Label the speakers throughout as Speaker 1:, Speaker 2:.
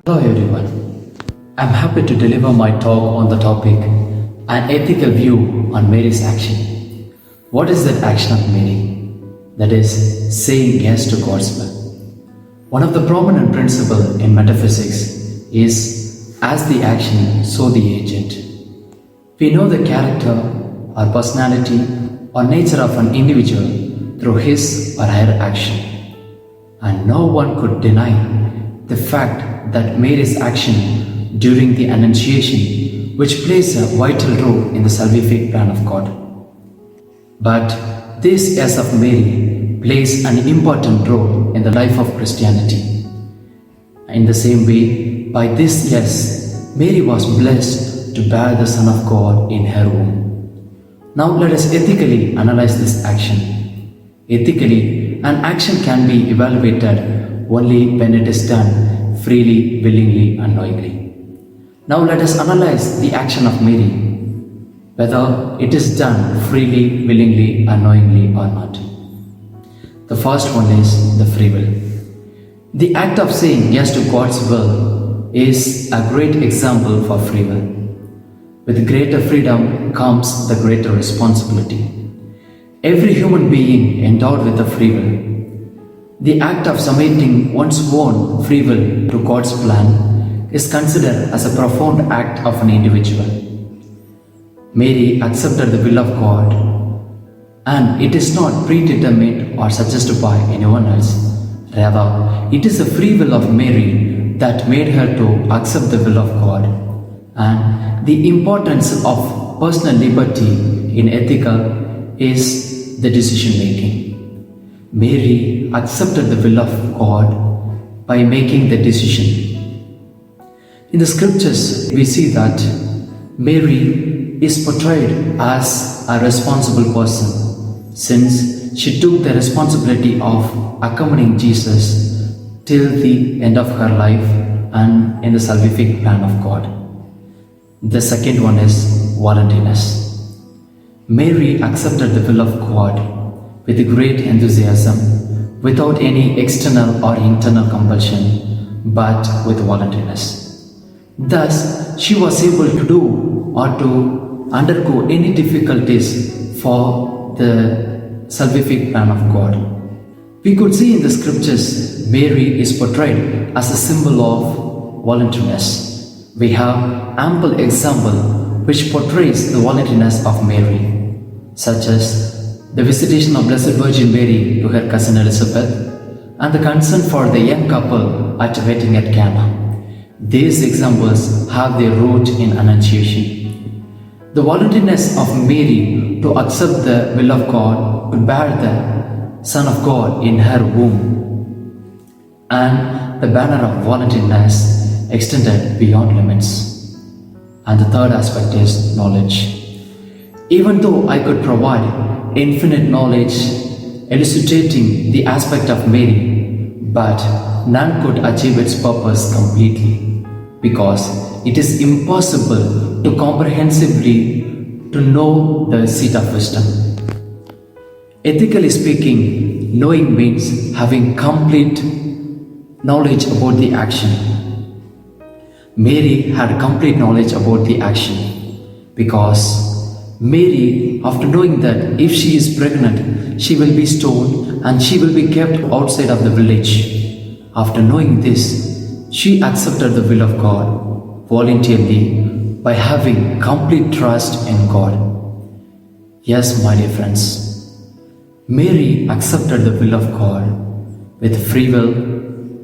Speaker 1: Hello everyone. I'm happy to deliver my talk on the topic an ethical view on Mary's action. What is that action of Mary? That is saying yes to God's will. One of the prominent principles in metaphysics is as the action, so the agent. We know the character or personality or nature of an individual through his or her action. And no one could deny the fact that Mary's action during the Annunciation, which plays a vital role in the salvific plan of God. But this yes of Mary plays an important role in the life of Christianity. In the same way, by this yes, Mary was blessed to bear the Son of God in her womb. Now let us ethically analyze this action. Ethically, an action can be evaluated only when it is done freely, willingly and knowingly. Now let us analyze the action of Mary, whether it is done freely, willingly and knowingly or not. The first one is the free will. The act of saying yes to God's will is a great example for free will. With greater freedom comes the greater responsibility. Every human being endowed with a free will. The act of submitting one's own free will to God's plan is considered as a profound act of an individual. Mary accepted the will of God, and it is not predetermined or suggested by anyone else. Rather, it is the free will of Mary that made her to accept the will of God. And the importance of personal liberty in ethical is the decision making. Mary accepted the will of God by making the decision. In the scriptures, we see that Mary is portrayed as a responsible person, since she took the responsibility of accompanying Jesus till the end of her life and in the salvific plan of God. The second one is voluntariness. Mary accepted the will of God with great enthusiasm, without any external or internal compulsion, but with voluntariness. Thus, she was able to do or to undergo any difficulties for the salvific plan of God. We could see in the scriptures, Mary is portrayed as a symbol of voluntariness. We have ample example which portrays the voluntariness of Mary, such as the visitation of Blessed Virgin Mary to her cousin Elizabeth, and the consent for the young couple at wedding at Cana. These examples have their root in Annunciation. The voluntariness of Mary to accept the will of God, to bear the Son of God in her womb, and the banner of voluntariness extended beyond limits. And the third aspect is knowledge. Even though I could provide infinite knowledge elucidating the aspect of Mary, but none could achieve its purpose completely, because it is impossible to comprehensively to know the seat of wisdom. Ethically speaking, knowing means having complete knowledge about the action. Mary had complete knowledge about the action, because Mary, after knowing that if she is pregnant, she will be stoned and she will be kept outside of the village. After knowing this, she accepted the will of God voluntarily by having complete trust in God. Yes, my dear friends, Mary accepted the will of God with free will,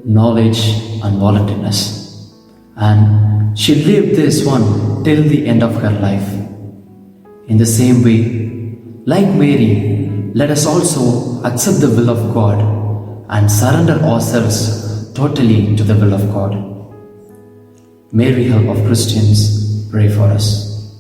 Speaker 1: knowledge and voluntariness. And she lived this one till the end of her life. In the same way, like Mary, let us also accept the will of God and surrender ourselves totally to the will of God. Mary, help of Christians, pray for us.